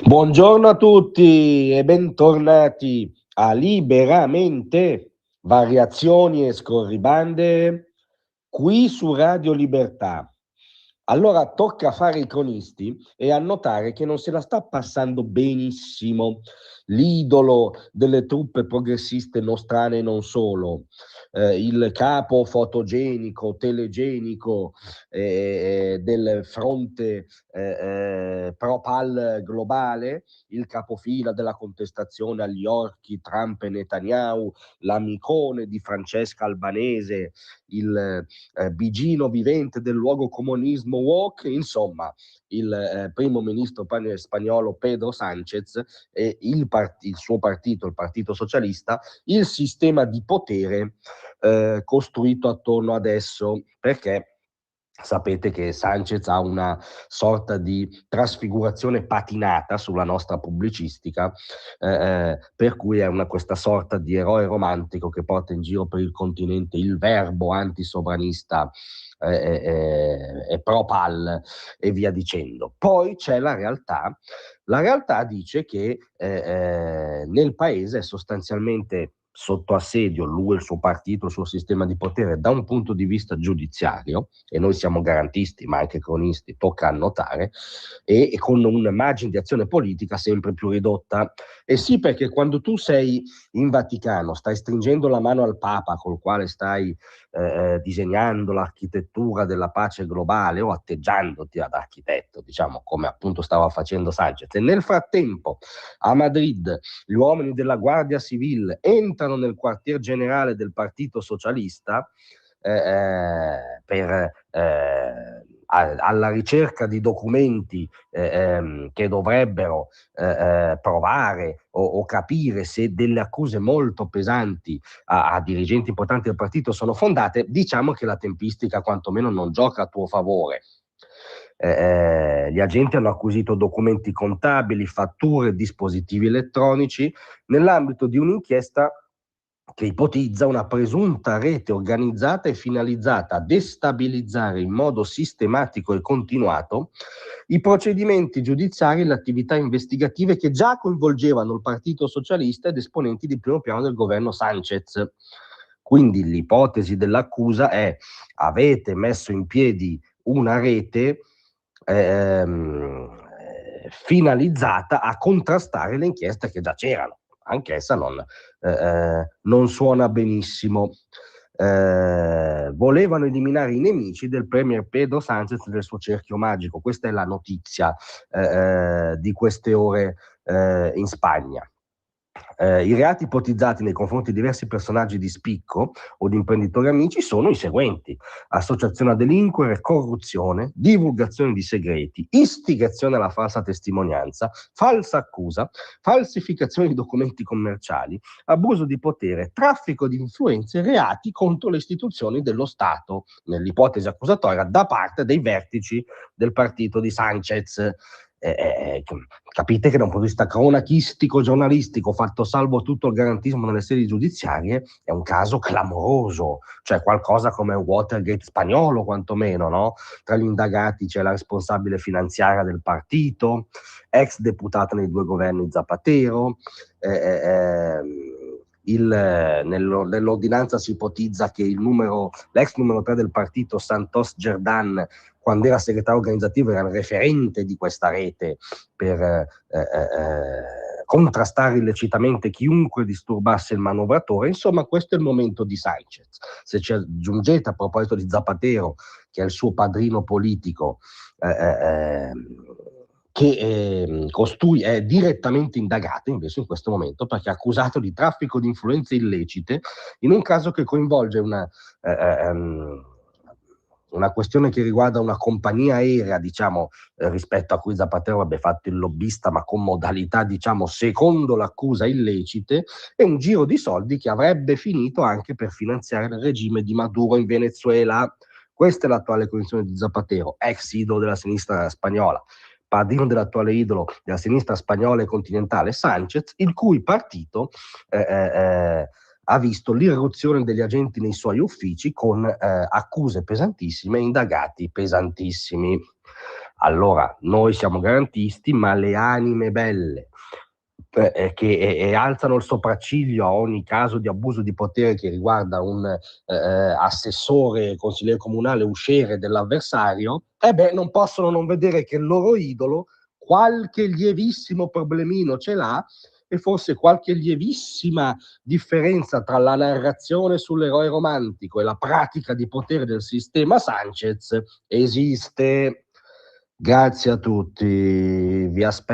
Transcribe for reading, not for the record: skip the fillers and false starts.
Buongiorno a tutti e bentornati a Liberamente, variazioni e scorribande, qui su Radio Libertà. Allora tocca fare i cronisti e annotare che non se la sta passando benissimo l'idolo delle truppe progressiste nostrane e non solo, il capo fotogenico, telegenico del fronte pro-PAL globale, il capofila della contestazione agli orchi Trump e Netanyahu, l'amicone di Francesca Albanese, il bigino vivente del luogo comunismo woke, insomma il primo ministro spagnolo Pedro Sánchez e il suo partito, il Partito Socialista, il sistema di potere costruito attorno ad esso, perché sapete che Sánchez ha una sorta di trasfigurazione patinata sulla nostra pubblicistica, per cui è questa sorta di eroe romantico che porta in giro per il continente il verbo antisovranista e pro-PAL e via dicendo. Poi c'è la realtà. La realtà dice che nel paese è sostanzialmente sotto assedio lui, il suo partito, il suo sistema di potere da un punto di vista giudiziario, e noi siamo garantisti ma anche cronisti, tocca annotare, e con un margine di azione politica sempre più ridotta. E sì, perché quando tu sei in Vaticano, stai stringendo la mano al Papa col quale stai disegnando l'architettura della pace globale o atteggiandoti ad architetto, diciamo, come appunto stava facendo Sánchez, e nel frattempo a Madrid gli uomini della Guardia Civile entrano nel quartier generale del Partito Socialista alla ricerca di documenti che dovrebbero provare o capire se delle accuse molto pesanti a dirigenti importanti del partito sono fondate. Diciamo che la tempistica quantomeno non gioca a tuo favore. Gli agenti hanno acquisito documenti contabili, fatture, dispositivi elettronici nell'ambito di un'inchiesta che ipotizza una presunta rete organizzata e finalizzata a destabilizzare in modo sistematico e continuato i procedimenti giudiziari e le attività investigative che già coinvolgevano il Partito Socialista ed esponenti di primo piano del governo Sánchez. Quindi l'ipotesi dell'accusa è: avete messo in piedi una rete finalizzata a contrastare le inchieste che già c'erano. Anch'essa non suona benissimo. Volevano eliminare i nemici del premier Pedro Sánchez del suo cerchio magico. Questa è la notizia di queste ore in Spagna. I reati ipotizzati nei confronti di diversi personaggi di spicco o di imprenditori amici sono i seguenti: associazione a delinquere, corruzione, divulgazione di segreti, istigazione alla falsa testimonianza, falsa accusa, falsificazione di documenti commerciali, abuso di potere, traffico di influenze, reati contro le istituzioni dello Stato, nell'ipotesi accusatoria da parte dei vertici del partito di Sánchez. Capite che da un punto di vista cronachistico, giornalistico, fatto salvo tutto il garantismo nelle sedi giudiziarie, è un caso clamoroso, cioè qualcosa come un Watergate spagnolo quantomeno, no? Tra gli indagati c'è la responsabile finanziaria del partito, ex deputata nei due governi Zapatero, nell'ordinanza si ipotizza che l'ex numero 3 del partito, Santos Gerdan, quando era segretario organizzativo era il referente di questa rete per contrastare illecitamente chiunque disturbasse il manovratore. Insomma, questo è il momento di Sánchez. Se ci aggiungete, a proposito di Zapatero, che è il suo padrino politico, che costui è direttamente indagato invece in questo momento perché è accusato di traffico di influenze illecite in un caso che coinvolge una questione che riguarda una compagnia aerea, diciamo, rispetto a cui Zapatero avrebbe fatto il lobbista, ma con modalità, diciamo, secondo l'accusa illecite, e un giro di soldi che avrebbe finito anche per finanziare il regime di Maduro in Venezuela. Questa è l'attuale condizione di Zapatero, ex idolo della sinistra spagnola, padrino dell'attuale idolo della sinistra spagnola e continentale Sánchez, il cui partito ha visto l'irruzione degli agenti nei suoi uffici con accuse pesantissime e indagati pesantissimi. Allora, noi siamo garantisti, ma le anime belle che alzano il sopracciglio a ogni caso di abuso di potere che riguarda un assessore, consigliere comunale usciere dell'avversario, non possono non vedere che il loro idolo qualche lievissimo problemino ce l'ha, e forse qualche lievissima differenza tra la narrazione sull'eroe romantico e la pratica di potere del sistema Sanchez esiste. Grazie a tutti, vi aspetto